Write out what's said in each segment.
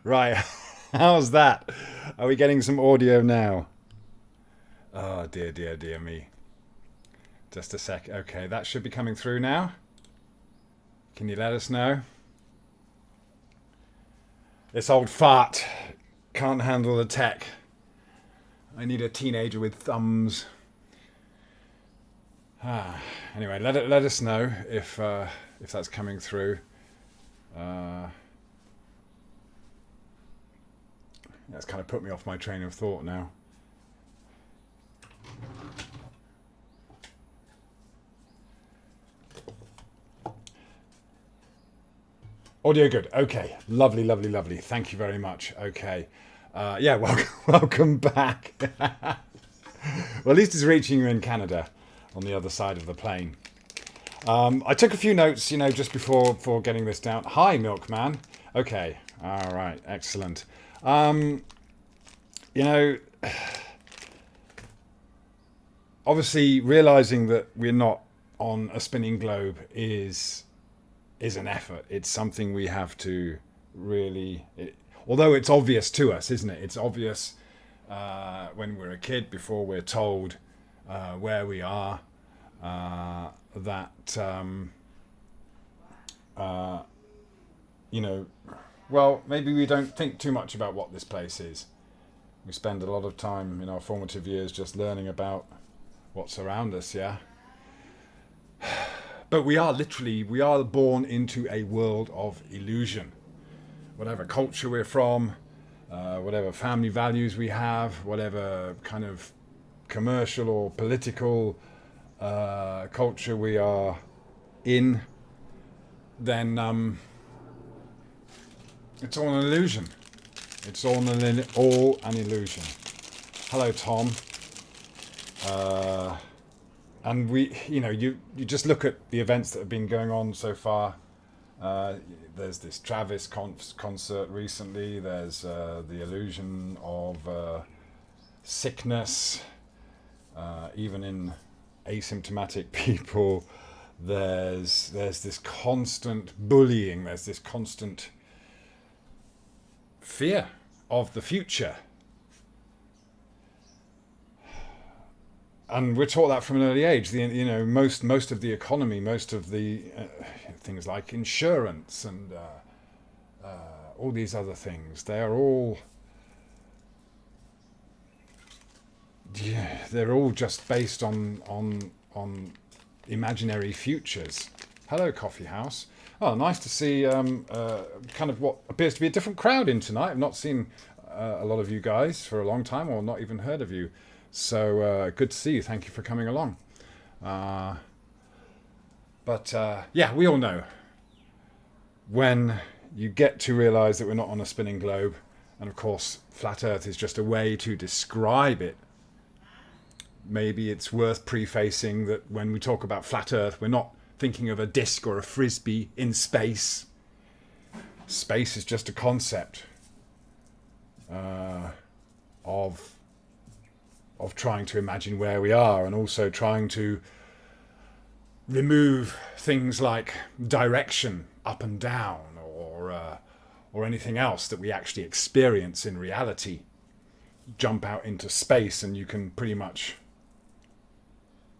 Right, how's that? Are we getting some audio now? Oh dear, dear, dear me. Just a sec. Okay, that should be coming through now. Can you let us know? This old fart can't handle the tech. I need a teenager with thumbs. Anyway, let us know if that's coming through. Uh, that's kind of put me off my train of thought now. Audio good. Okay. Lovely, lovely, lovely. Thank you very much. Okay. Yeah, welcome back. Well, at least it's reaching you in Canada on the other side of the plane. I took a few notes, just before getting this down. Hi, Milkman. Okay. All right. Excellent. You know, obviously realizing that we're not on a spinning globe is an effort. It's something we have to really, although it's obvious to us, isn't it? It's obvious when we're a kid before we're told where we are, that well, maybe we don't think too much about what this place is. We spend a lot of time in our formative years just learning about what's around us, yeah. But we are born into a world of illusion. Whatever culture we're from, whatever family values we have, whatever kind of commercial or political culture we are in, then it's all an illusion. It's all an illusion. Hello, Tom. And you just look at the events that have been going on so far. There's this Travis concert recently. There's the illusion of sickness, even in asymptomatic people. There's this constant bullying. There's this constant fear of the future. And we're taught that from an early age. Most of the economy, most of the things like insurance and all these other things, they're all just based on imaginary futures. Hello, Coffee House. Oh, nice to see kind of what appears to be a different crowd in tonight. I've not seen a lot of you guys for a long time, or not even heard of you. So good to see you. Thank you for coming along. But yeah, we all know when you get to realise that we're not on a spinning globe, and of course flat Earth is just a way to describe it. Maybe it's worth prefacing that when we talk about flat Earth, we're not thinking of a disc or a frisbee in space. Space is just a concept of trying to imagine where we are, and also trying to remove things like direction, up and down, or anything else that we actually experience in reality. Jump out into space and you can pretty much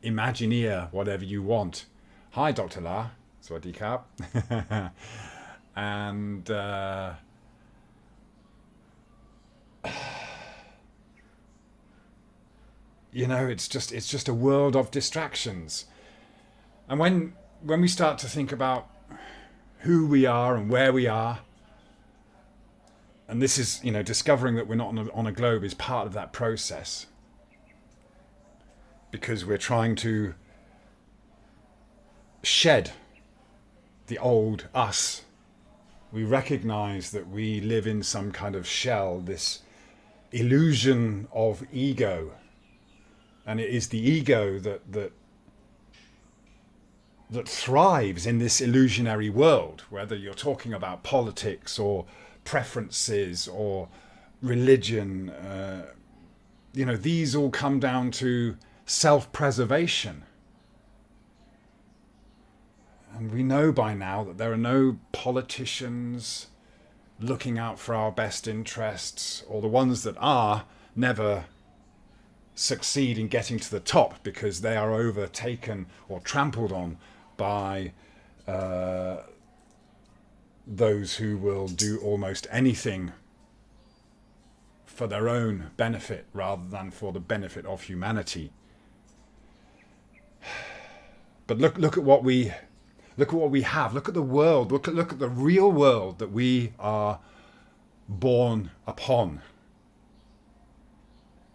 imagineer whatever you want. Hi, Dr. La. Sawadi Kap. And it's just a world of distractions. And when we start to think about who we are and where we are, and this is, discovering that we're not on a globe is part of that process, because we're trying to shed the old us. We recognize that we live in some kind of shell, this illusion of ego. And it is the ego that thrives in this illusionary world, whether you're talking about politics or preferences or religion. These all come down to self-preservation. And we know by now that there are no politicians looking out for our best interests, or the ones that are never succeed in getting to the top because they are overtaken or trampled on by those who will do almost anything for their own benefit rather than for the benefit of humanity. But look at what we have. Look at the world. Look at the real world that we are born upon.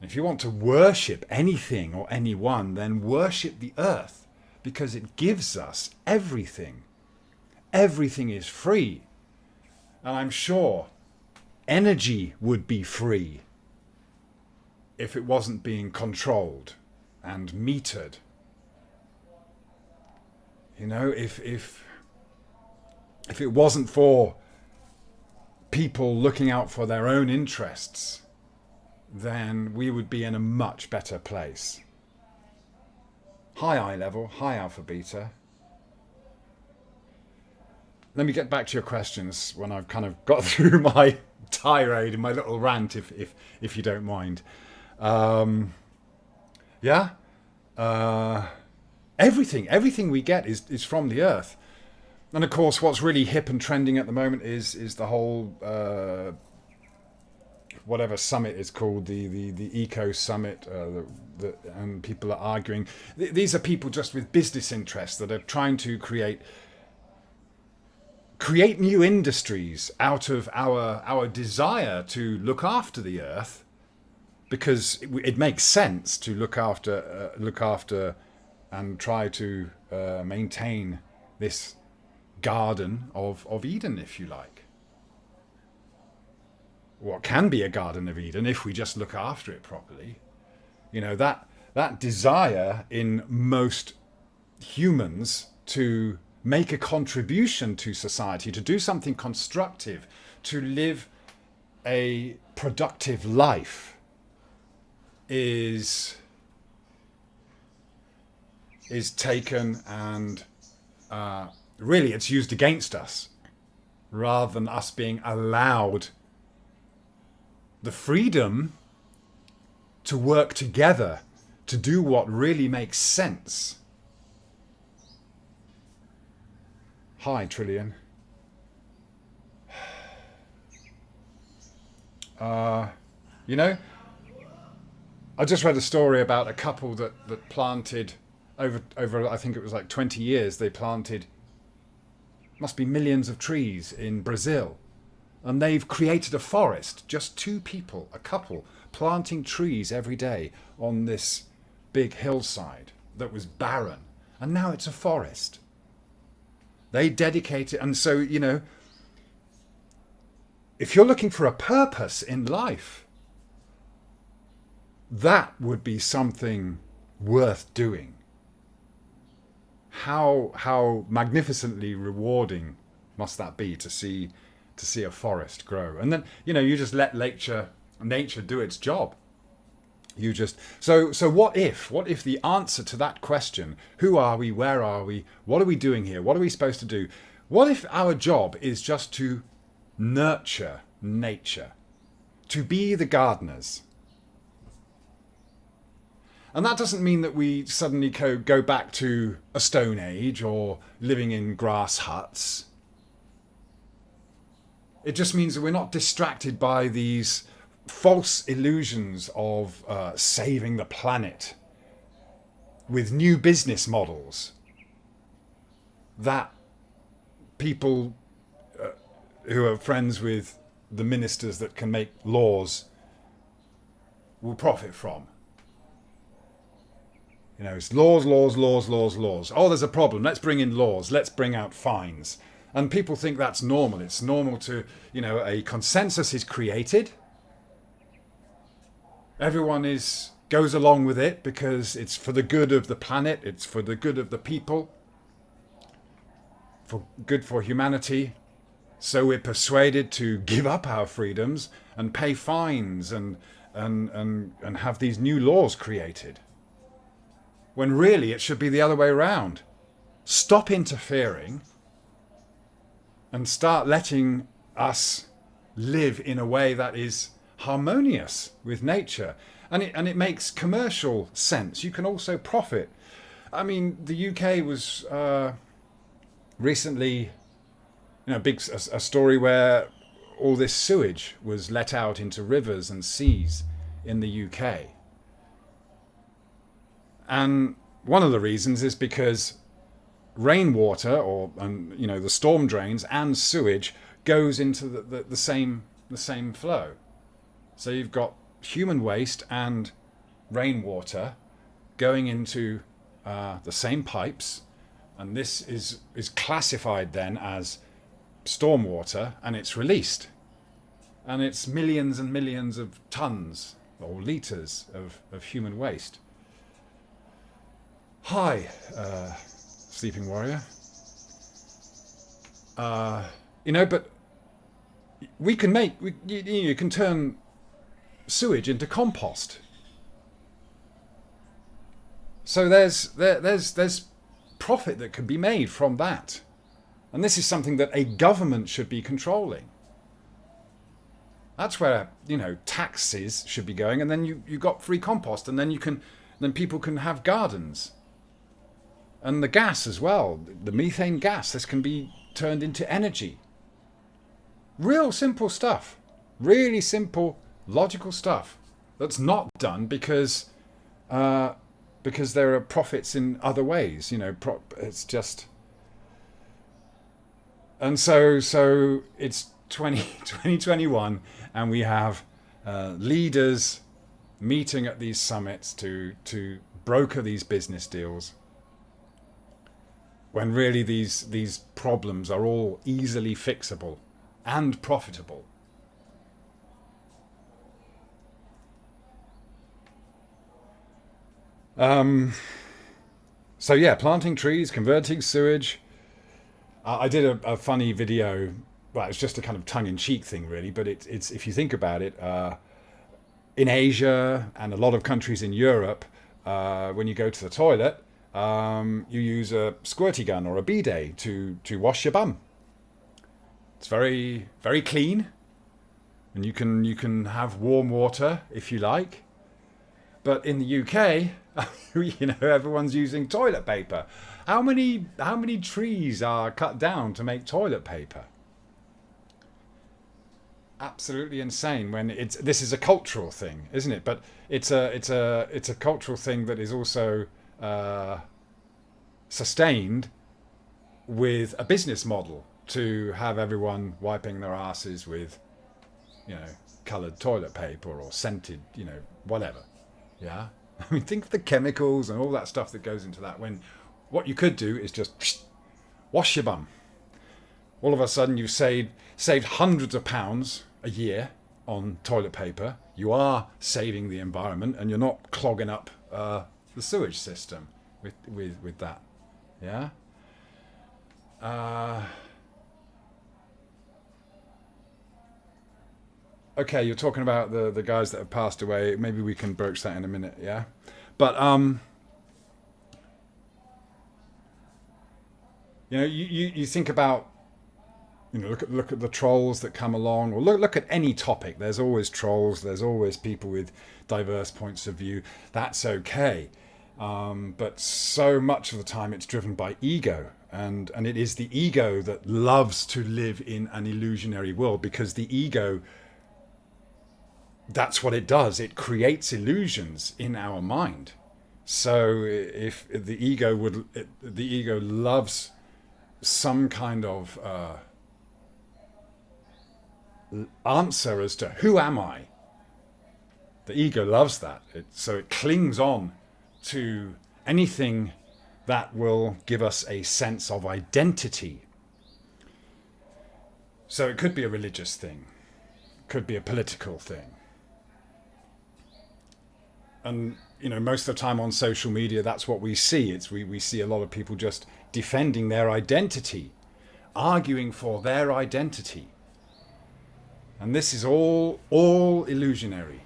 If you want to worship anything or anyone, then worship the earth, because it gives us everything. Everything is free. And I'm sure energy would be free if it wasn't being controlled and metered. You know, if it wasn't for people looking out for their own interests, then we would be in a much better place. Hi eye level, hi alpha beta. Let me get back to your questions when I've kind of got through my tirade and my little rant, if you don't mind. Everything we get is from the earth. And of course, what's really hip and trending at the moment is the whole whatever summit is called, the eco summit, and people are arguing. These are people just with business interests that are trying to create new industries out of our desire to look after the earth, because it makes sense to look after and try to maintain this garden of Eden, if you like. What can be a Garden of Eden if we just look after it properly. You know, that desire in most humans to make a contribution to society, to do something constructive, to live a productive life is taken and really it's used against us, rather than us being allowed the freedom to work together to do what really makes sense. Hi, Trillion. You know, I just read a story about a couple that planted over I think it was like 20 years, they planted, must be millions of trees in Brazil. And they've created a forest, just two people, a couple, planting trees every day on this big hillside that was barren. And now it's a forest. They dedicate it. And so, you know, if you're looking for a purpose in life, that would be something worth doing. How magnificently rewarding must that be to see a forest grow? And then, you know, you just let nature do its job. You just so what if the answer to that question, who are we, where are we, what are we doing here, what are we supposed to do, what if our job is just to nurture nature, to be the gardeners? And that doesn't mean that we suddenly go back to a stone age or living in grass huts. It just means that we're not distracted by these false illusions of saving the planet with new business models that people who are friends with the ministers that can make laws will profit from. You know, it's laws. Oh, there's a problem. Let's bring in laws. Let's bring out fines. And people think that's normal. It's normal to, you know, a consensus is created. Everyone goes along with it because it's for the good of the planet. It's for the good of the people. Good for humanity. So we're persuaded to give up our freedoms and pay fines and have these new laws created. When really it should be the other way around. stop interfering and start letting us live in a way that is harmonious with nature. And it makes commercial sense. You can also profit. I mean, the UK was recently, a story where all this sewage was let out into rivers and seas in the UK. And one of the reasons is because rainwater, the storm drains and sewage goes into the same flow. So you've got human waste and rainwater going into the same pipes, and this is classified then as stormwater, and it's released, and it's millions and millions of tons or litres of human waste. Hi, Sleeping Warrior. But we can you can turn sewage into compost. So there's profit that can be made from that. And this is something that a government should be controlling. That's where, taxes should be going, and then you got free compost, and then people can have gardens. And the gas as well, the methane gas, this can be turned into energy. Real simple stuff. Really simple, logical stuff that's not done because there are profits in other ways. It's just... And so it's 2021, and we have leaders meeting at these summits to broker these business deals, when really these problems are all easily fixable and profitable. Planting trees, converting sewage. I did a funny video. Well, it's just a kind of tongue-in-cheek thing, really. But it's if you think about it, in Asia and a lot of countries in Europe, when you go to the toilet, you use a squirty gun or a bidet to wash your bum. It's very, very clean, and you can have warm water if you like. But in the UK, everyone's using toilet paper. How many trees are cut down to make toilet paper? Absolutely insane. This is a cultural thing, isn't it? But it's a cultural thing that is also sustained with a business model to have everyone wiping their asses with, coloured toilet paper or scented, whatever. Yeah. I mean, think of the chemicals and all that stuff that goes into that, when what you could do is just wash your bum. All of a sudden you've saved hundreds of pounds a year on toilet paper. You are saving the environment, and you're not clogging up the sewage system with that. Yeah. Okay, you're talking about the guys that have passed away. Maybe we can broach that in a minute, yeah? But, you think about, look at the trolls that come along, or look at any topic. There's always trolls. There's always people with diverse points of view. That's okay. But so much of the time it's driven by ego. And it is the ego that loves to live in an illusionary world, because the ego... that's what it does. It creates illusions in our mind. So if the ego loves some kind of answer as to who am I. The ego loves that. So it clings on to anything that will give us a sense of identity. So it could be a religious thing. It could be a political thing. And, most of the time on social media, that's what we see. We see a lot of people just defending their identity, arguing for their identity. And this is all illusionary.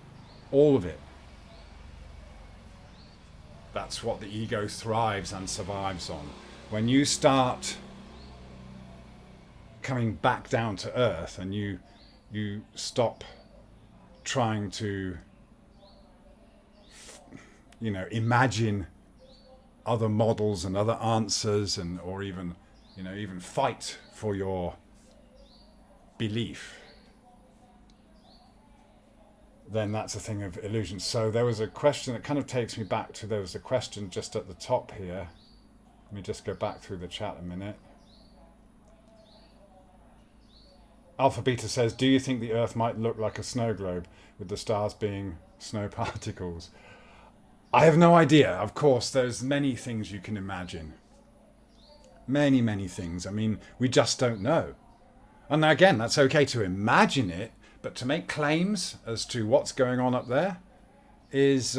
All of it. That's what the ego thrives and survives on. when you start coming back down to earth and you stop trying to, imagine other models and other answers, and or even fight for your belief, then that's a thing of illusion. So there was a question that kind of takes me back to, there was a question just at the top here. Let me just go back through the chat a minute. Alpha Beta says, do you think the Earth might look like a snow globe with the stars being snow particles? I have no idea. Of course, there's many things you can imagine. Many, many things. I mean, we just don't know. And again, that's okay to imagine it, but to make claims as to what's going on up there was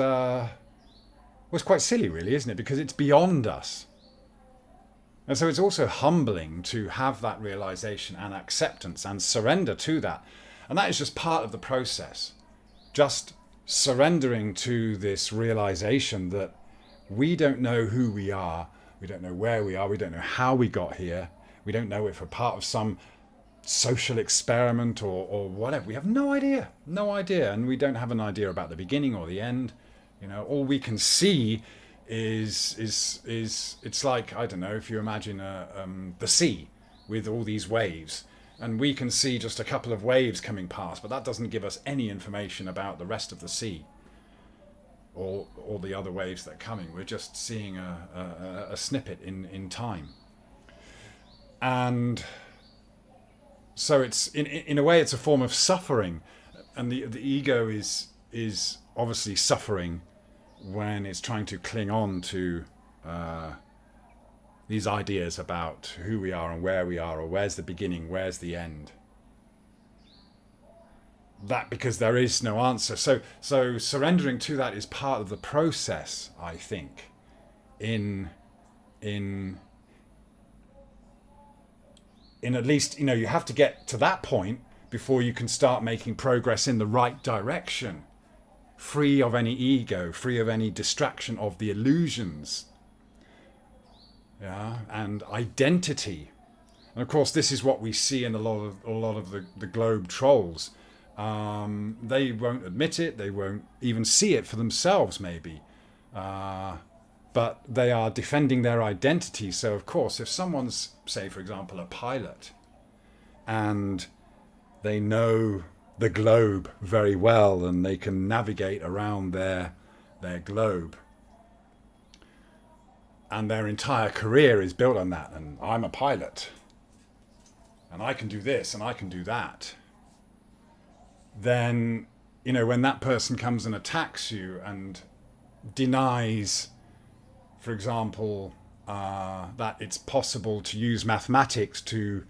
quite silly, really, isn't it? Because it's beyond us. And so it's also humbling to have that realization and acceptance and surrender to that. And that is just part of the process. Just surrendering to this realization that we don't know who we are, we don't know where we are, we don't know how we got here, we don't know if we're part of some social experiment or whatever. We have no idea, and we don't have an idea about the beginning or the end. All we can see is it's like, I don't know, if you imagine the sea with all these waves, and we can see just a couple of waves coming past, but that doesn't give us any information about the rest of the sea or all the other waves that are coming. We're just seeing a snippet in time. And so it's in a way it's a form of suffering, and the ego is obviously suffering when it's trying to cling on to these ideas about who we are and where we are, or where's the beginning, where's the end. That, because there is no answer. So surrendering to that is part of the process, I think, in at least, you have to get to that point before you can start making progress in the right direction, free of any ego, free of any distraction of the illusions, and identity. And of course, this is what we see in a lot of the globe trolls. They won't admit it, they won't even see it for themselves, maybe. But they are defending their identity. So, of course, if someone's, say, for example, a pilot, and they know the globe very well and they can navigate around their globe, and their entire career is built on that, and I'm a pilot, and I can do this and I can do that, then, when that person comes and attacks you and denies, for example, that it's possible to use mathematics to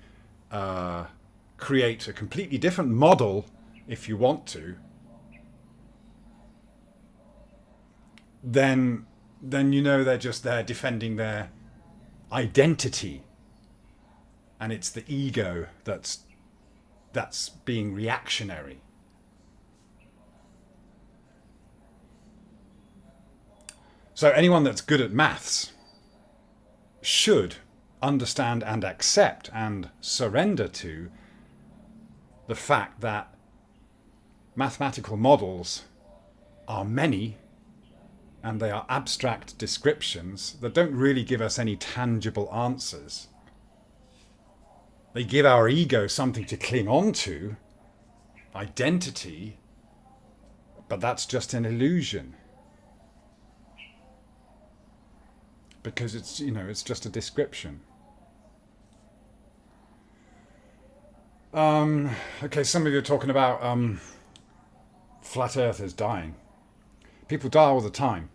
create a completely different model if you want to, then they're just there defending their identity, and it's the ego that's being reactionary. So anyone that's good at maths should understand and accept and surrender to the fact that mathematical models are many, and they are abstract descriptions that don't really give us any tangible answers. They give our ego something to cling on to, identity, but that's just an illusion. Because it's just a description. Okay, some of you are talking about flat earthers dying. People die all the time,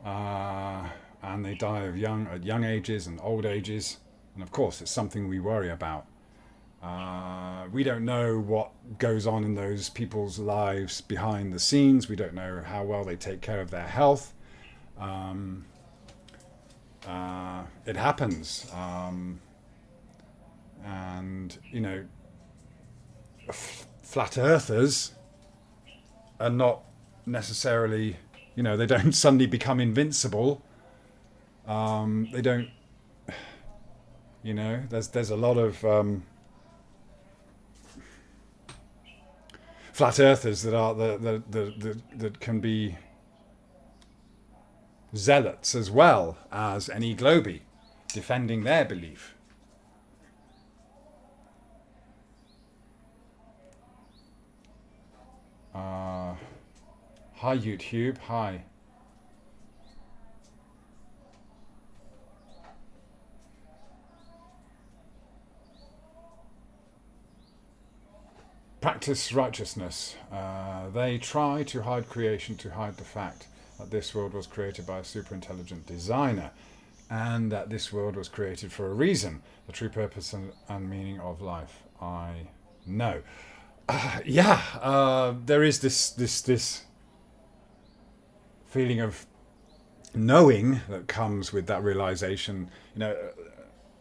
and they die at young ages and old ages, and of course it's something we worry about. We don't know what goes on in those people's lives behind the scenes. We don't know how well they take care of their health. It happens, and flat earthers are not necessarily, they don't suddenly become invincible. They don't, You know, there's a lot of flat earthers that are that can be zealots as well as any globy, defending their belief. Hi YouTube, hi. Practice righteousness. They try to hide creation, to hide the fact that this world was created by a super intelligent designer, and that this world was created for a reason, the true purpose and meaning of life. I know. There is this feeling of knowing that comes with that realization, you know,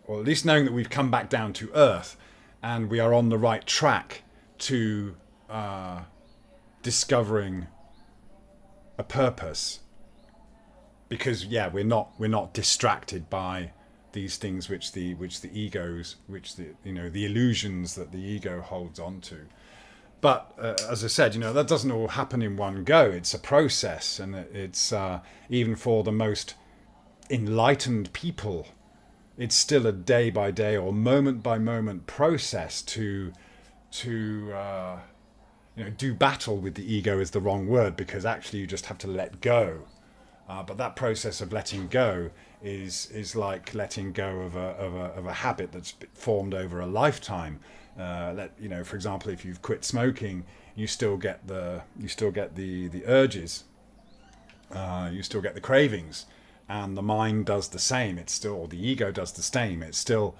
or at least knowing that we've come back down to earth and we are on the right track to discovering a purpose, because we're not distracted by these things which the egos, the illusions that the ego holds on to. But as I said, that doesn't all happen in one go. It's a process, and it's even for the most enlightened people, it's still a day by day or moment by moment process to do battle with the ego is the wrong word, because actually you just have to let go. But that process of letting go is like letting go of a habit that's formed over a lifetime. For example, if you've quit smoking, you still get the urges, you still get the cravings, and the mind does the same. The ego does the same. It still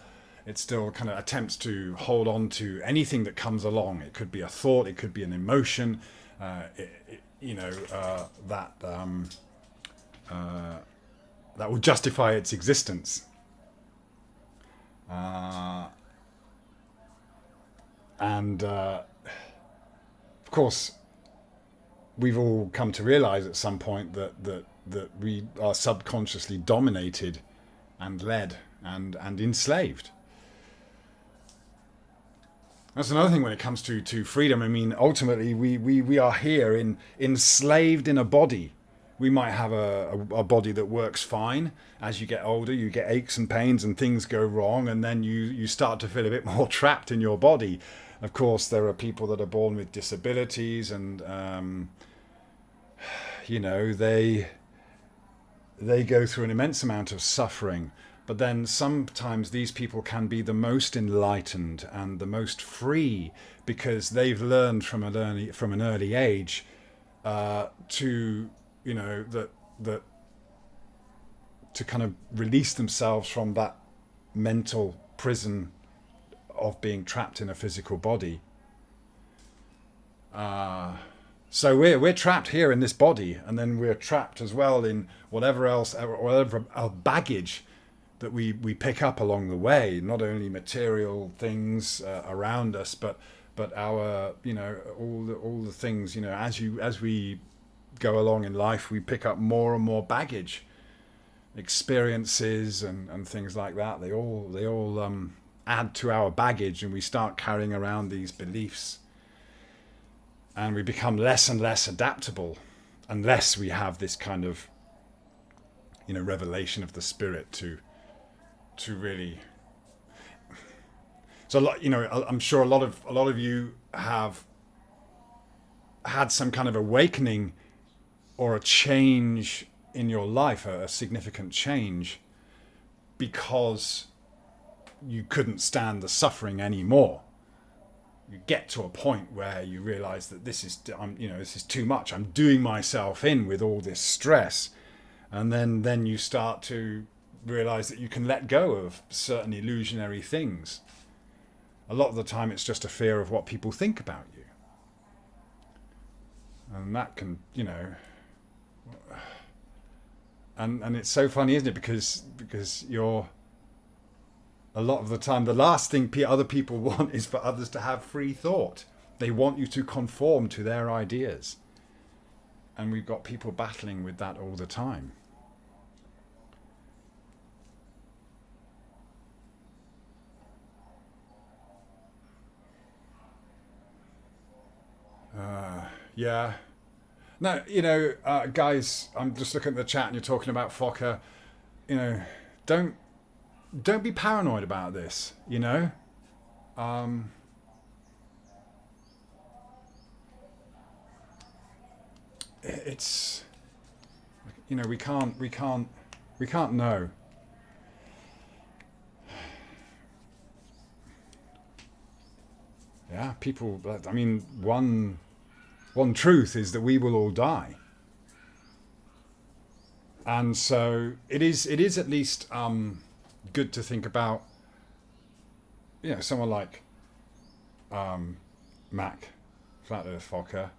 kind of attempts to hold on to anything that comes along. It could be a thought, it could be an emotion, that will justify its existence. Of course, we've all come to realize at some point that we are subconsciously dominated and led and enslaved. That's another thing when it comes to freedom. I mean, ultimately, we are here enslaved in a body. We might have a body that works fine. As you get older, you get aches and pains and things go wrong, and then you start to feel a bit more trapped in your body. Of course, there are people that are born with disabilities, and they go through an immense amount of suffering. But then sometimes these people can be the most enlightened and the most free, because they've learned from an early age to kind of release themselves from that mental prison of being trapped in a physical body. So we're trapped here in this body, and then we're trapped as well in whatever baggage that we pick up along the way. Not only material things around us, but our all the things, as we go along in life, we pick up more and more baggage, experiences and things like that. They all add to our baggage, and we start carrying around these beliefs, and we become less and less adaptable unless we have this kind of revelation of the spirit to really. So I'm sure a lot of you have had some kind of awakening or a change in your life, a significant change, because you couldn't stand the suffering anymore. You get to a point where you realize that this is too much. I'm doing myself in with all this stress, and then you start to realize that you can let go of certain illusionary things. A lot of the time, it's just a fear of what people think about you, and that can, and it's so funny, isn't it? Because you're, a lot of the time, the last thing other people want is for others to have free thought. They want you to conform to their ideas. And we've got people battling with that all the time. . 。 . 。 . 。 . . . 。. 。. 。. . . 。 . 。 . 。 . 。 . 。 . 。 . 。 . 。 . 。 . 。 . 。 . 。 . 。 . 。 . . 。 . 。 . Yeah. No, guys, I'm just looking at the chat and you're talking about Fokker. You know, don't don't be paranoid about this. Um, it's we can't know. Yeah, people. I mean, one truth is that we will all die, and so it is at least good to think about. Someone like Mac, Flat Earth Fokker.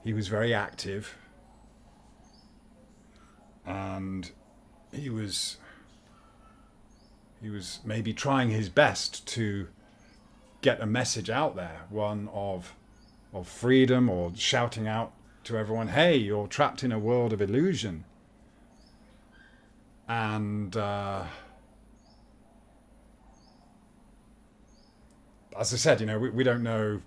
He was very active, and he was maybe trying his best to get a message out there, one of freedom, or shouting out to everyone, "Hey, you're trapped in a world of illusion." And as I said, we don't know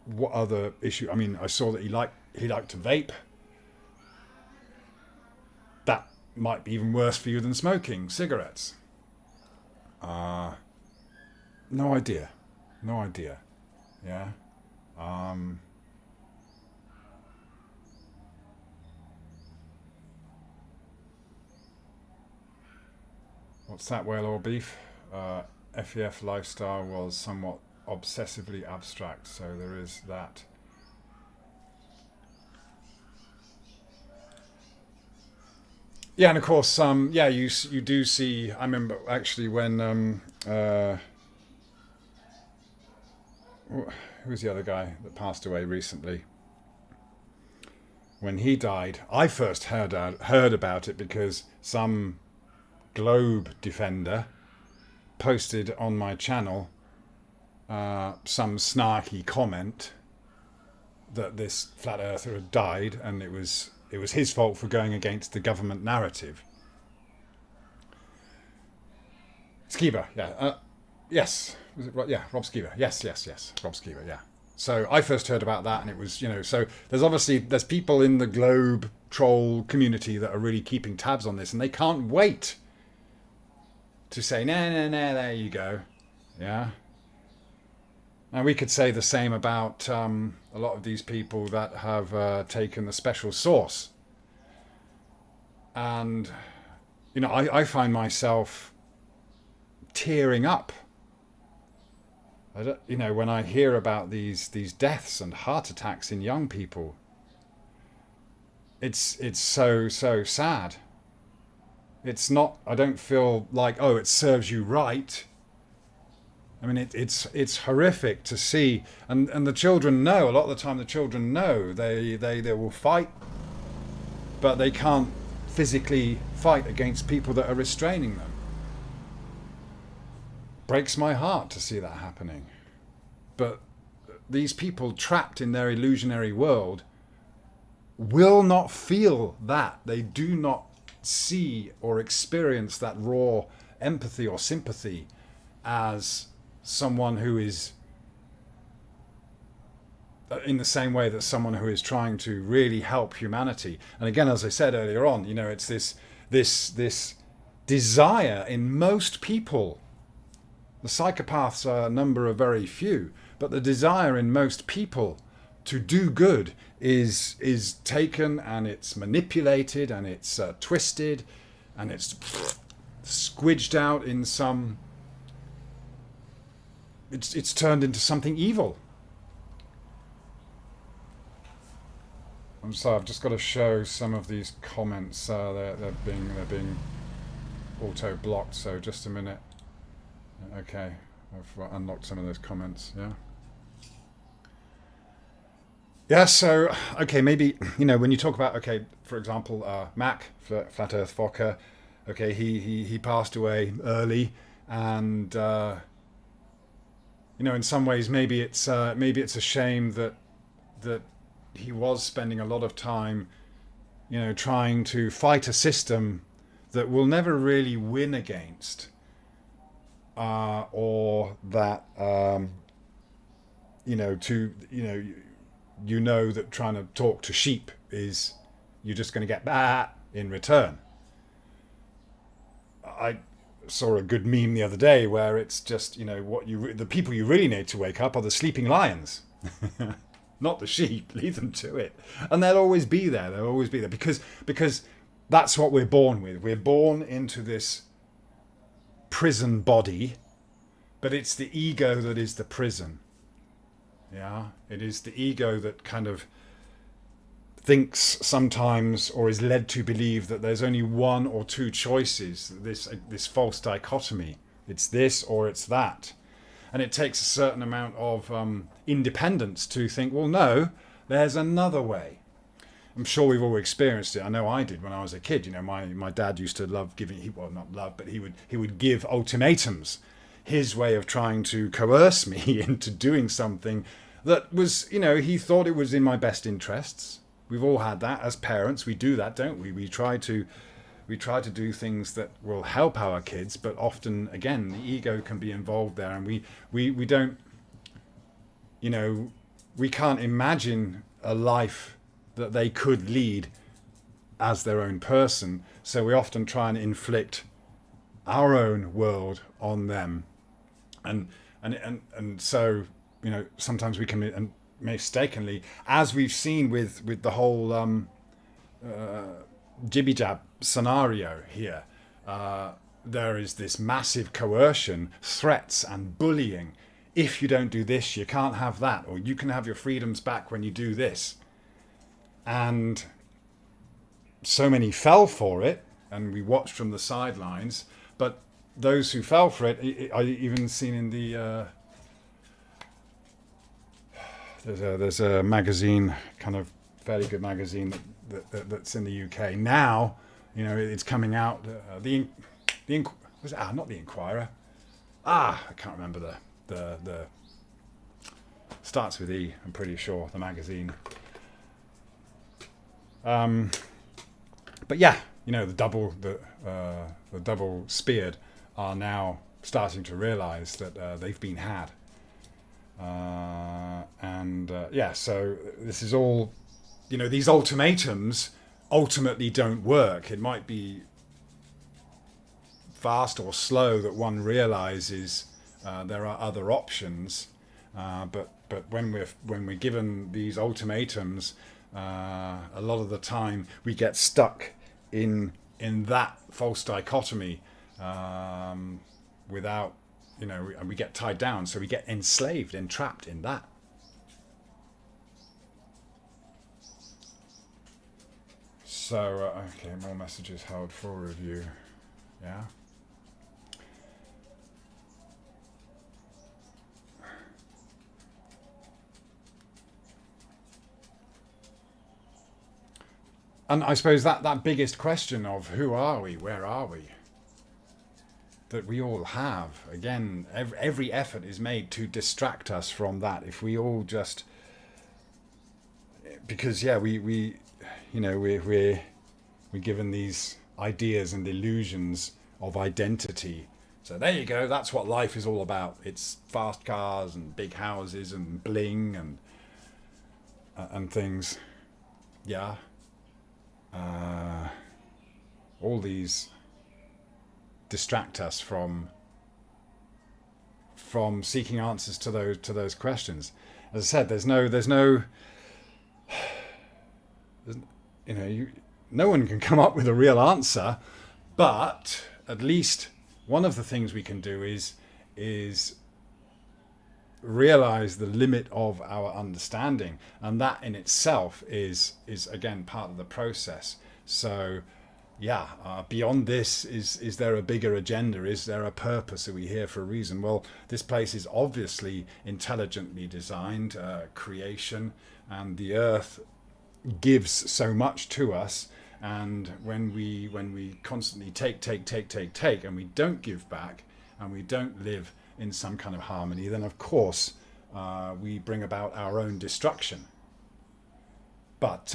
what other issue. I mean, I saw that he liked to vape. That might be even worse for you than smoking cigarettes. No idea. No idea. Yeah. Um, what's that, whale or beef? FEF lifestyle was somewhat obsessively abstract, so there is that. Yeah, and of course, you do see. I remember actually when who was the other guy that passed away recently? When he died, I first heard about it because some globe defender posted on my channel some snarky comment that this flat earther had died, and it was his fault for going against the government narrative. Skiba, yeah, yes, was it? Yeah, Rob Skiba, yes, Rob Skiba, yeah. So I first heard about that, and it was so there's people in the globe troll community that are really keeping tabs on this, and they can't wait to say no, there you go, yeah. And we could say the same about a lot of these people that have taken the special sauce. And, I find myself tearing up. When I hear about these deaths and heart attacks in young people, it's so sad. It's not. I don't feel like, oh, it serves you right. I mean, it's horrific to see, and the children know. A lot of the time, the children know they will fight, but they can't physically fight against people that are restraining them. Breaks my heart to see that happening. But these people trapped in their illusionary world will not feel that. They do not see or experience that raw empathy or sympathy as someone who is in the same way that someone who is trying to really help humanity. And again, as I said earlier on, it's this desire in most people. The psychopaths number a very few, but the desire in most people to do good is taken, and it's manipulated, and it's twisted, and it's squidged out in some. It's turned into something evil. I'm sorry, I've just got to show some of these comments. They're being auto blocked. So just a minute. Okay, I've unlocked some of those comments. Yeah. Yeah. So okay, maybe when you talk about, okay, for example, Mac, Flat Earth Fokker. Okay, he passed away early, and in some ways, maybe it's a shame that he was spending a lot of time, trying to fight a system that will never really win against, or that you know that trying to talk to sheep is you're just going to get bah in return. I saw a good meme the other day where it's just, the people you really need to wake up are the sleeping lions, not the sheep. Leave them to it, and they'll always be there. They'll always be there because that's what we're born with. We're born into this prison body, but it's the ego that is the prison. Yeah, it is the ego that kind of thinks sometimes, or is led to believe, that there's only one or two choices. This false dichotomy. It's this or it's that, and it takes a certain amount of independence to think, well, no, there's another way. I'm sure we've all experienced it. I know I did when I was a kid. My dad used to love giving. Well, not love, but he would give ultimatums. His way of trying to coerce me into doing something that was, he thought it was in my best interests. We've all had that as parents. We do that, don't we? We try to do things that will help our kids, but often, again, the ego can be involved there, and we don't, we can't imagine a life that they could lead as their own person. So we often try and inflict our own world on them, and so sometimes we can mistakenly, as we've seen with the whole jibby jab scenario here, there is this massive coercion, threats and bullying. If you don't do this, you can't have that, or you can have your freedoms back when you do this. And so many fell for it, and we watched from the sidelines. But those who fell for it, I even seen in the there's a magazine, kind of fairly good magazine that's in the UK now. It's coming out. Not the Inquirer. I can't remember the starts with E. I'm pretty sure the magazine. But yeah, the double speared are now starting to realise that they've been had. So this is all, these ultimatums ultimately don't work. It might be fast or slow that one realizes there are other options, but when we're given these ultimatums, a lot of the time we get stuck in that false dichotomy, without, and we get tied down, so we get enslaved, entrapped in that. So, okay, more messages held for review. Yeah. And I suppose that biggest question of who are we, where are we, that we all have, again, every effort is made to distract us from that. If we all just, because we're given these ideas and illusions of identity. So there you go, that's what life is all about. It's fast cars and big houses and bling and things. Yeah. All these distract us from seeking answers to those questions. As I said, there's no no one can come up with a real answer, but at least one of the things we can do is realize the limit of our understanding, and that in itself is again part of the process. So beyond this, is there a bigger agenda? Is there a purpose? Are we here for a reason? Well, this place is obviously intelligently designed, creation, and the earth gives so much to us. And when we constantly take, and we don't give back, and we don't live in some kind of harmony, then of course we bring about our own destruction. But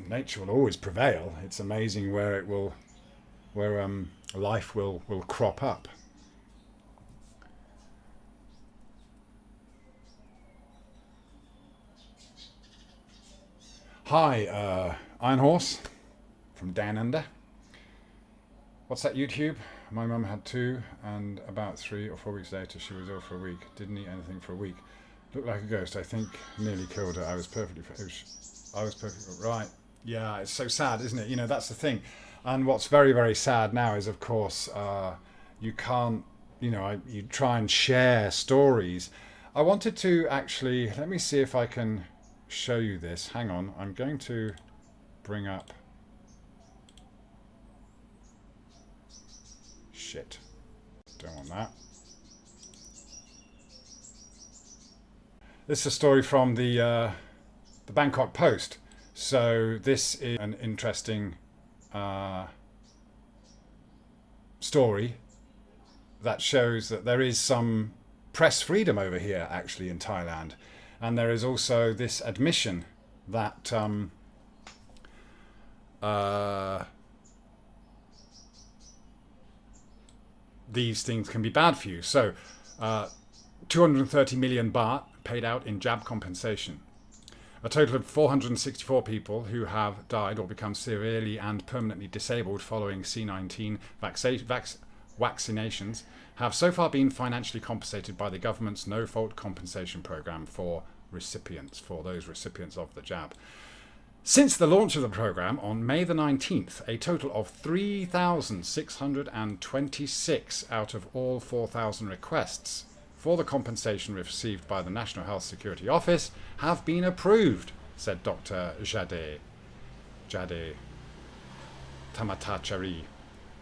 nature will always prevail. It's amazing where life will crop up. Hi, Iron Horse from Down Under. What's that, YouTube? My mum had 2, and about 3 or 4 weeks later she was ill for a week. Didn't eat anything for a week. Looked like a ghost. I think nearly killed her. I was perfectly right. Yeah, it's so sad, isn't it? You know, that's the thing. And what's very, very sad now is, of course, you can't, you try and share stories. I wanted to actually, let me see if I can show you this. Hang on, I'm going to bring up, shit, don't want that. This is a story from the Bangkok Post. So this is an interesting story that shows that there is some press freedom over here actually in Thailand, and there is also this admission that these things can be bad for you. So 230 million baht paid out in jab compensation. A total of 464 people who have died or become severely and permanently disabled following C-19 vaccinations have so far been financially compensated by the government's no-fault compensation program for those recipients of the jab. Since the launch of the program on May the 19th, a total of 3,626 out of all 4,000 requests for the compensation received by the National Health Security Office have been approved, said Dr. Jade Tamatachari,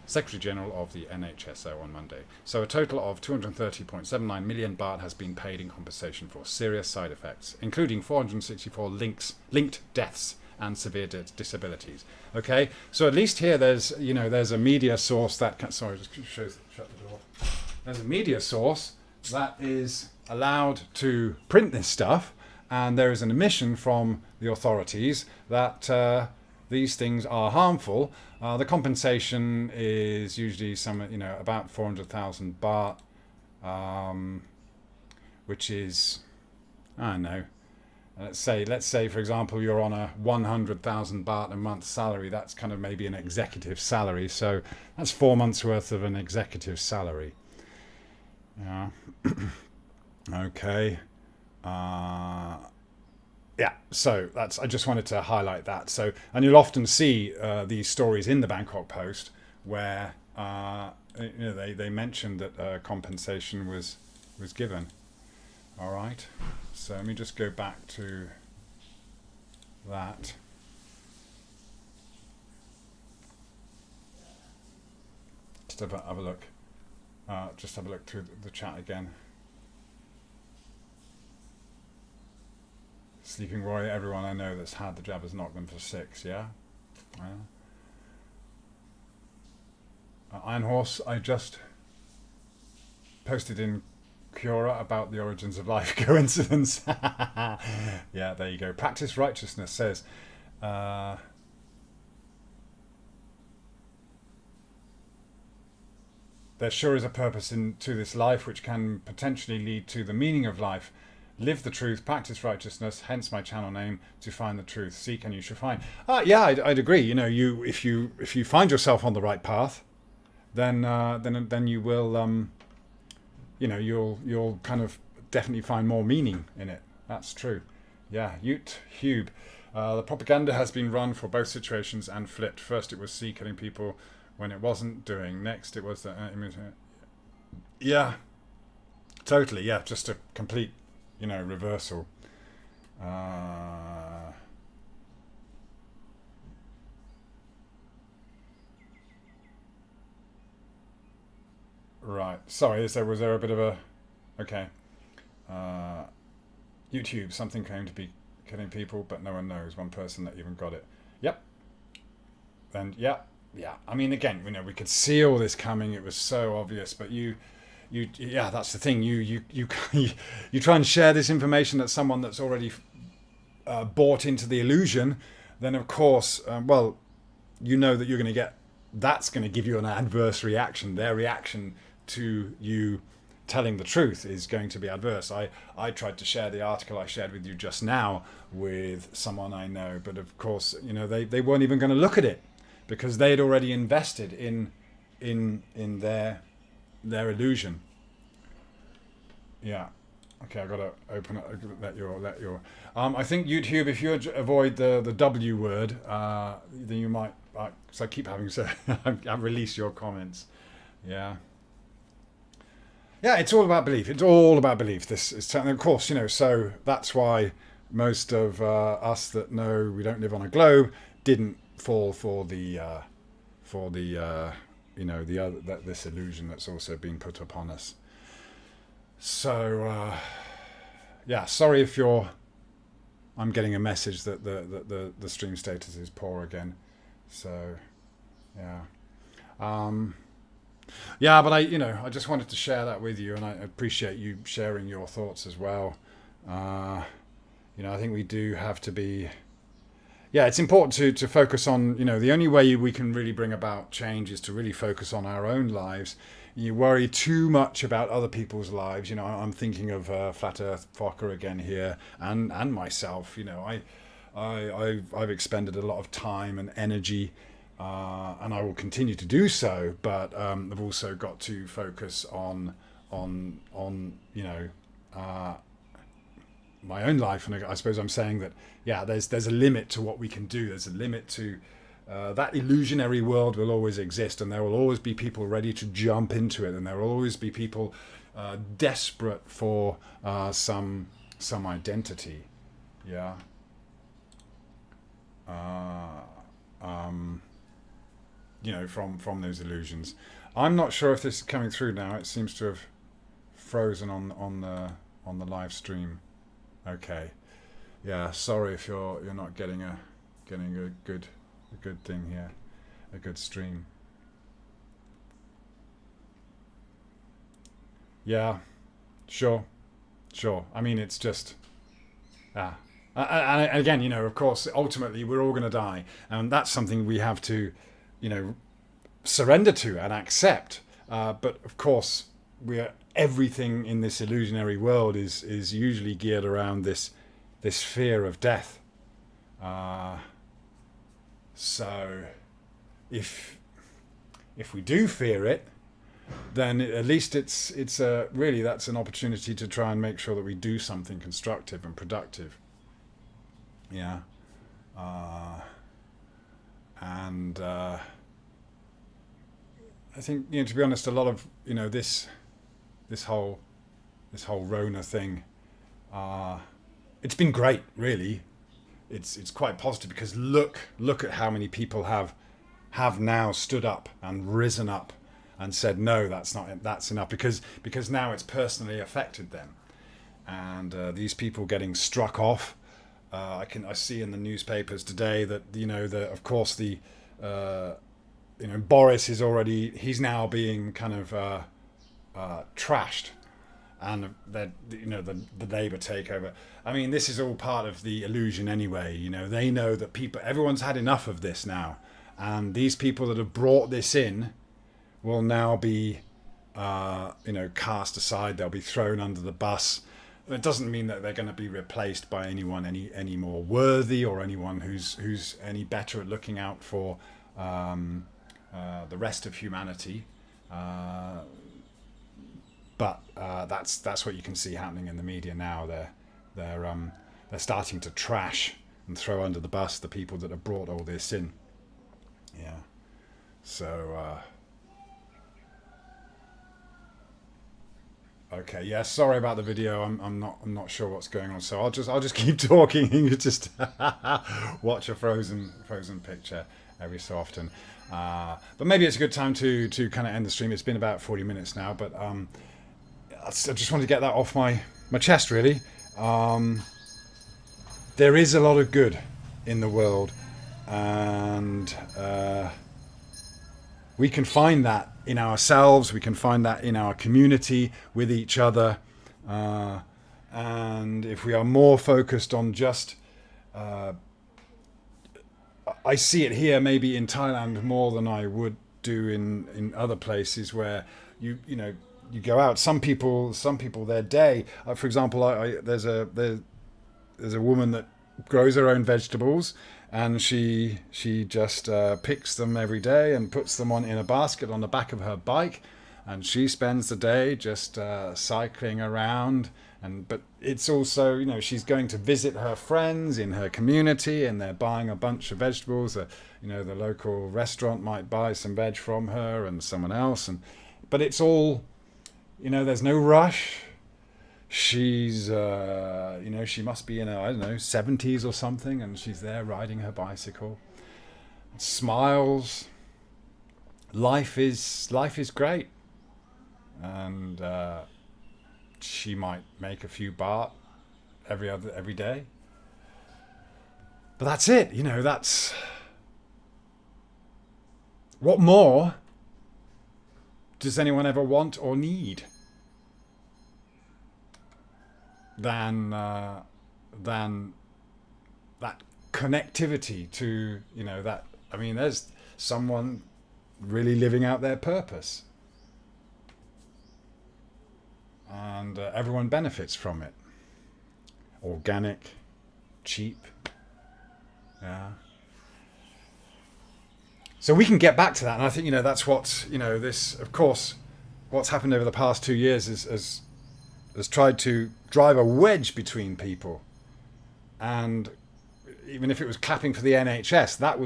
Secretary General of the NHSO, on Monday. So a total of 230.79 million baht has been paid in compensation for serious side effects, including 464 linked deaths and severe disabilities. Okay, so at least here there's a media source that can, sorry, just shut the door. There's a media source that is allowed to print this stuff, and there is an admission from the authorities that these things are harmful. The compensation is usually about 400,000 baht, which is, I don't know, let's say for example you're on a 100,000 baht a month salary. That's kind of maybe an executive salary, so that's 4 months worth of an executive salary. Yeah. Okay. Yeah. So I just wanted to highlight that. So, and you'll often see these stories in the Bangkok Post where they mentioned that compensation was given. All right. So let me just go back to that. Just have a look. Just have a look through the chat again. Sleeping Roy, everyone I know that's had the jab has knocked them for 6, yeah? Iron Horse, I just posted in Quora about the origins of life. Coincidence? Yeah, there you go. Practice Righteousness says, there sure is a purpose to this life which can potentially lead to the meaning of life. Live the truth, practice righteousness, hence my channel name, to find the truth. Seek and you shall find. Yeah, I'd agree. If you find yourself on the right path, then you will, you'll kind of definitely find more meaning in it. That's true. Yeah, Hube. The propaganda has been run for both situations and flipped. First it was C killing people when it wasn't doing. Next it was the yeah, totally. Yeah, just a complete reversal. Right, sorry, was there a bit of a okay. YouTube, something claimed to be killing people but no one knows. One person that even got it. Yep. And yeah, I mean, again, we could see all this coming. It was so obvious, but yeah, that's the thing. You try and share this information that someone that's already bought into the illusion, then of course, that you're going to get. That's going to give you an adverse reaction. Their reaction to you telling the truth is going to be adverse. I tried to share the article I shared with you just now with someone I know, but of course, they weren't even going to look at it because they had already invested in their illusion. Yeah. Okay, I gotta open it. Let your. I think YouTube, if you avoid the W word, then you might. Because I keep having to release your comments. Yeah. Yeah, it's all about belief. It's all about belief. This is, of course, so that's why most of us that know we don't live on a globe didn't fall for the this illusion that's also been put upon us. So, yeah, sorry if I'm getting a message that the stream status is poor again. So, yeah. Yeah, but I just wanted to share that with you, and I appreciate you sharing your thoughts as well. I think we do have to be. Yeah, it's important to focus on. The only way we can really bring about change is to really focus on our own lives. You worry too much about other people's lives. I'm thinking of Flat Earth Fokker again here, and myself. I've expended a lot of time and energy. And I will continue to do so, but I've also got to focus on my own life, and I suppose I'm saying that there's a limit to what we can do. There's a limit to that illusionary world will always exist, and there will always be people ready to jump into it, and there will always be people desperate for some identity. Yeah. From those illusions. I'm not sure if this is coming through now. It seems to have frozen on the live stream. Okay. Yeah, sorry if you're not getting a good thing here, a good stream. Yeah, sure. I mean, it's just and again, of course, ultimately we're all going to die, and that's something we have to surrender to and accept. But of course, everything in this illusionary world is usually geared around this fear of death. So if we do fear it, then at least it's really that's an opportunity to try and make sure that we do something constructive and productive. Yeah. And I think, to be honest, a lot of this whole Rona thing, it's been great, really. It's quite positive because look at how many people have now stood up and risen up and said no, that's enough, because now it's personally affected them, and these people getting struck off. I see in the newspapers today that of course the Boris he's now being kind of trashed, and the Labour takeover. I mean, this is all part of the illusion anyway. They know that everyone's had enough of this now, and these people that have brought this in will now be cast aside. They'll be thrown under the bus. It doesn't mean that they're going to be replaced by anyone any more worthy, or anyone who's any better at looking out for the rest of humanity. But that's what you can see happening in the media now. They're starting to trash and throw under the bus the people that have brought all this in. Yeah. So. Okay, yeah, sorry about the video. I'm not sure what's going on, so I'll just keep talking and you just watch a frozen picture every so often. But maybe it's a good time to kind of end the stream. It's been about 40 minutes now, but I just wanted to get that off my chest, really. There is a lot of good in the world, and we can find that in ourselves, we can find that in our community, with each other, and if we are more focused on just I see it here maybe in Thailand more than I would do in other places where you go out. Some people, their day. For example, there's a woman that grows her own vegetables, and she just picks them every day and puts them in a basket on the back of her bike, and she spends the day just cycling around. But it's also, she's going to visit her friends in her community, and they're buying a bunch of vegetables. The local restaurant might buy some veg from her and someone else, but it's all, there's no rush. She's, she must be in her, I don't know, 70s or something, and she's there riding her bicycle. Smiles. Life is great, and she might make a few baht every day. But that's it, that's... What more does anyone ever want or need than that connectivity to, that... I mean, there's someone really living out their purpose. And everyone benefits from it. Organic, cheap. Yeah. So we can get back to that, and I think that's what this, of course, what's happened over the past 2 years has tried to drive a wedge between people, and even if it was clapping for the NHS, that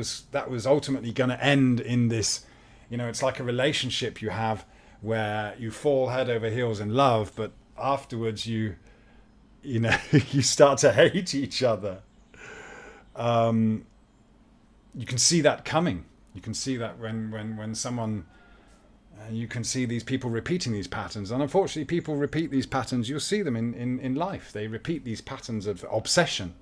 was ultimately going to end in this. It's like a relationship you have where you fall head over heels in love, but afterwards you start to hate each other. You can see that coming. You can see that when someone, you can see these people repeating these patterns. And unfortunately, people repeat these patterns. You'll see them in life. They repeat these patterns of obsession.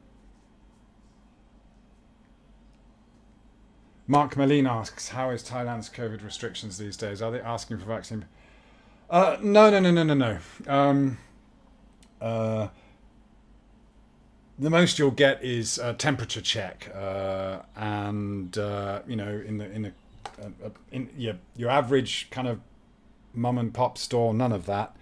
Mark Moline asks, how is Thailand's COVID restrictions these days? Are they asking for vaccine? No. The most you'll get is a temperature check, and your average kind of mum and pop store, none of that.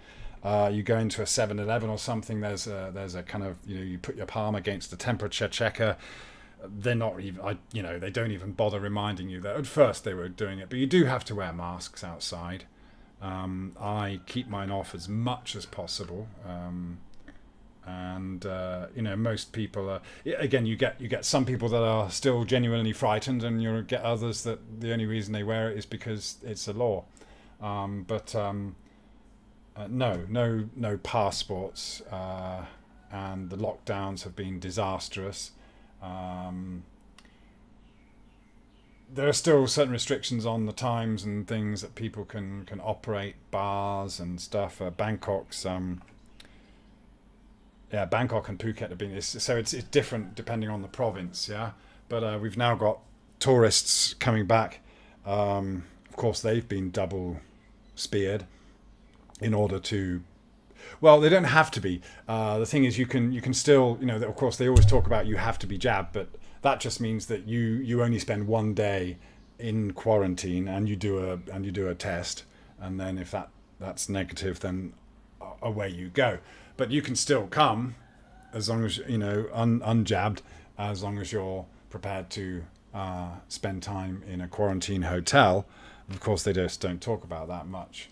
You go into a 7-Eleven or something. There's a kind of you put your palm against the temperature checker. They're not even, they don't even bother reminding you that. At first they were doing it, but you do have to wear masks outside. I keep mine off as much as possible. Most people are, again, you get some people that are still genuinely frightened, and you get others that the only reason they wear it is because it's a law. No passports, and the lockdowns have been disastrous. There are still certain restrictions on the times and things that people can operate, bars and stuff. Bangkok's Bangkok and Phuket have been, so it's different depending on the province, yeah. But we've now got tourists coming back. Of course, they've been double speared in order to. Well, they don't have to be. The thing is, you can still, of course, they always talk about you have to be jabbed, but that just means that you only spend 1 day in quarantine, and you do a test, and then if that's negative, then away you go. But you can still come, as long as unjabbed, as long as you're prepared to spend time in a quarantine hotel. Of course, they just don't talk about that much.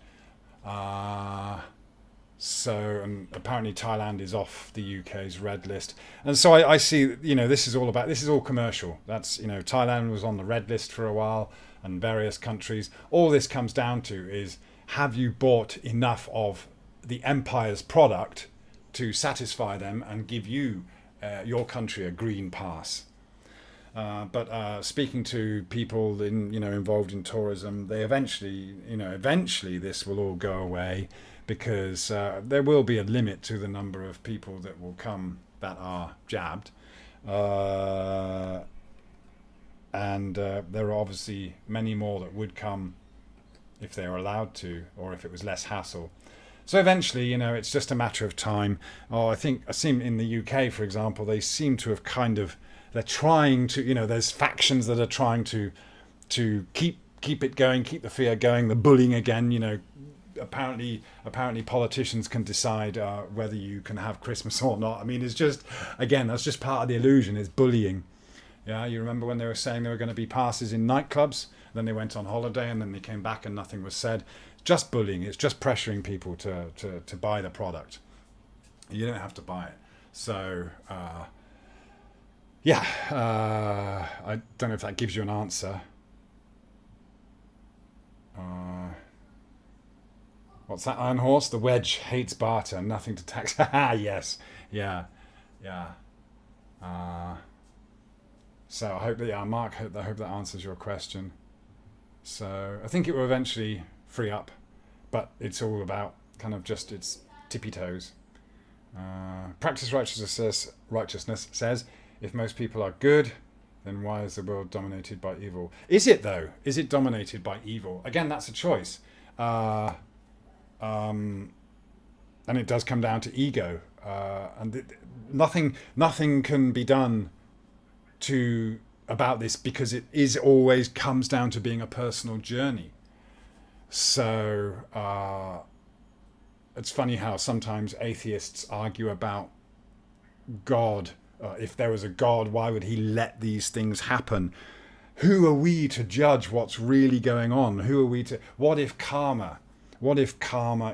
And apparently Thailand is off the UK's red list, and so I see this is all commercial. That's Thailand was on the red list for a while, and various countries. All this comes down to is, have you bought enough of the empire's product to satisfy them and give you your country a green pass? But speaking to people involved in tourism, they eventually this will all go away, because there will be a limit to the number of people that will come that are jabbed. And there are obviously many more that would come if they were allowed to, or if it was less hassle. So eventually, it's just a matter of time. I think I've seen in the UK, for example, they seem to have they're trying to, there's factions that are trying to keep it going, keep the fear going, the bullying again, apparently politicians can decide whether you can have Christmas or not. I mean, it's just, again, that's just part of the illusion. It's bullying. Yeah, you remember when they were saying there were going to be passes in nightclubs, then they went on holiday, and then they came back and nothing was said. Just bullying. It's just pressuring people to buy the product. You don't have to buy it. So I don't know if that gives you an answer. What's that, Iron Horse? The wedge hates barter, nothing to tax. Yes, yeah. So I hope that, Mark, I hope that answers your question. So I think it will eventually free up, but it's all about kind of just its tippy toes. Practice righteousness says, if most people are good, then why is the world dominated by evil? Is it, though? Is it dominated by evil? Again, that's a choice. And it does come down to ego. And nothing can be done about this, because it is always comes down to being a personal journey. So it's funny how sometimes atheists argue about God. If there was a God, why would he let these things happen? Who are we to judge what's really going on? Who are we to... What if karma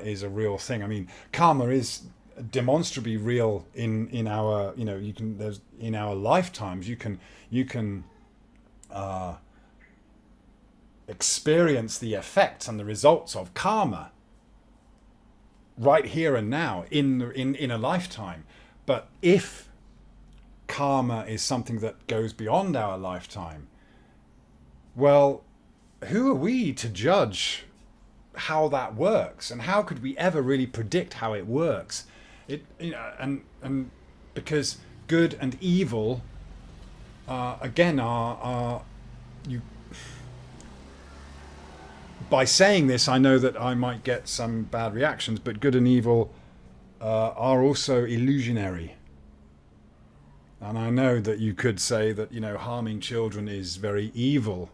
is a real thing? I mean, karma is demonstrably real in our, in our lifetimes. You can experience the effects and the results of karma right here and now in a lifetime. But if karma is something that goes beyond our lifetime, well, who are we to judge how that works, and how could we ever really predict how it works? And because good and evil again are you. By saying this, I know that I might get some bad reactions, but good and evil are also illusionary. And I know that you could say that, harming children is very evil.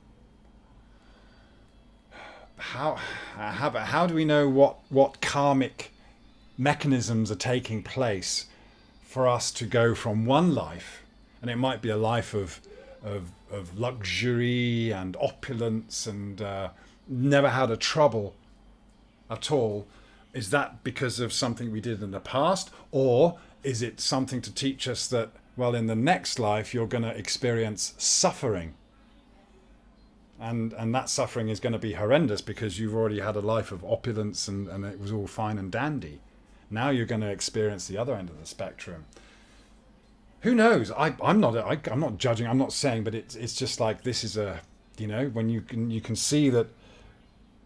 How do we know what karmic mechanisms are taking place for us to go from one life, and it might be a life of luxury and opulence and never had a trouble at all? Is that because of something we did in the past, or is it something to teach us that, well, in the next life you're going to experience suffering, and that suffering is going to be horrendous because you've already had a life of opulence and it was all fine and dandy. Now you're going to experience the other end of the spectrum. Who knows? I'm not judging. I'm not saying, but it's just like, this is a, when you can see that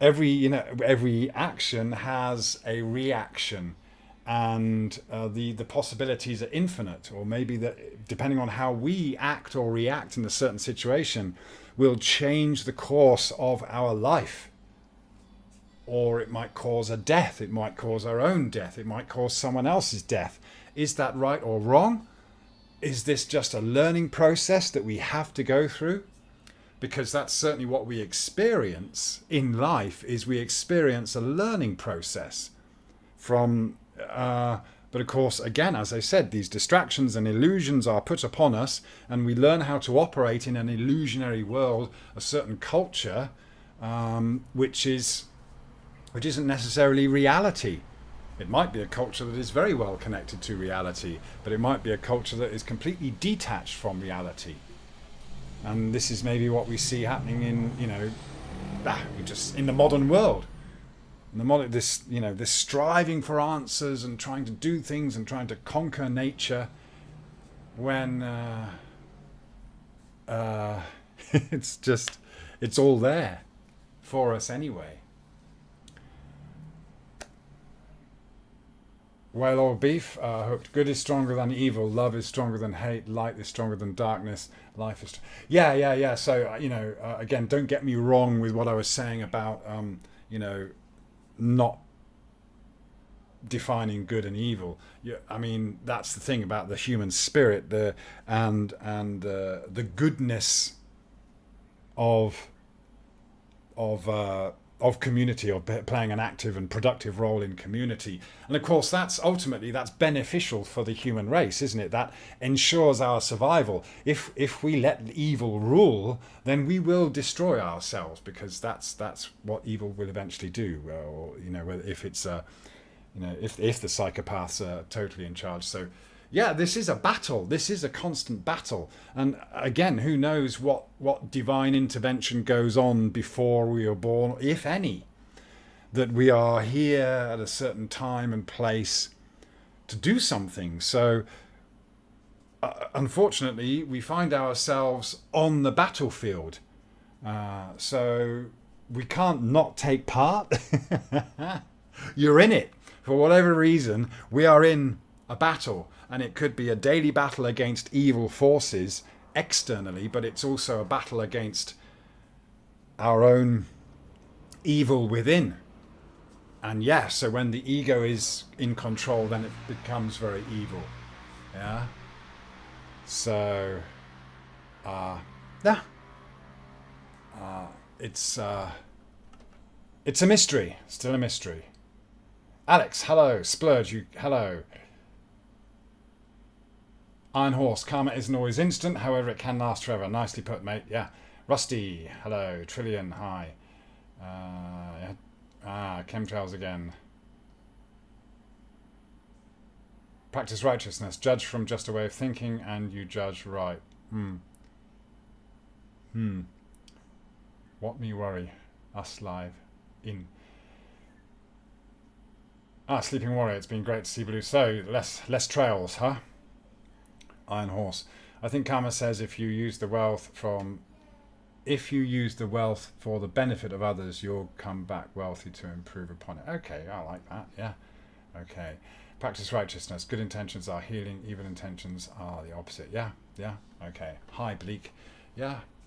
every action has a reaction, and the possibilities are infinite. Or maybe that, depending on how we act or react in a certain situation, will change the course of our life. Or it might cause a death. It might cause our own death. It might cause someone else's death. Is that right or wrong? Is this just a learning process that we have to go through? Because that's certainly what we experience in life, is we experience a learning process from... but of course, again, as I said, these distractions and illusions are put upon us, and we learn how to operate in an illusionary world, a certain culture, which isn't necessarily reality. It might be a culture that is very well connected to reality, but it might be a culture that is completely detached from reality. And this is maybe what we see happening in, just in the modern world. This striving for answers and trying to do things and trying to conquer nature, when it's all there for us anyway. Well, old beef, hooked. Good is stronger than evil. Love is stronger than hate. Light is stronger than darkness. Life is... Yeah. So, again, don't get me wrong with what I was saying about, not defining good and evil. I mean, that's the thing about the human spirit, the goodness of of community, or playing an active and productive role in community. And of course, that's ultimately that's beneficial for the human race, isn't it? That ensures our survival. If we let evil rule, then we will destroy ourselves, because that's what evil will eventually do. Or if it's if the psychopaths are totally in charge. So yeah, this is a battle. This is a constant battle. And again, who knows what divine intervention goes on before we are born, if any. That we are here at a certain time and place to do something. So unfortunately, we find ourselves on the battlefield. So we can't not take part. You're in it. For whatever reason, we are in a battle. And it could be a daily battle against evil forces externally, but it's also a battle against our own evil within. And yeah, so when the ego is in control, then it becomes very evil. Yeah. So, yeah. It's a mystery. Still a mystery. Alex, hello. Splurge, you hello. Iron Horse, karma isn't always instant, however it can last forever. Nicely put, mate. Yeah. Rusty, hello. Trillion, hi. Chemtrails again. Practice righteousness. Judge from just a way of thinking, and you judge right. What me worry? Us live in. Sleeping Warrior, it's been great to see Blue. So, less trails, huh? Iron Horse. I think karma says if you use the wealth for the benefit of others, you'll come back wealthy to improve upon it. Okay, I like that. Yeah. Okay. Practice righteousness. Good intentions are healing. Evil intentions are the opposite. Yeah. Yeah. Okay. Hi, Bleak. Yeah.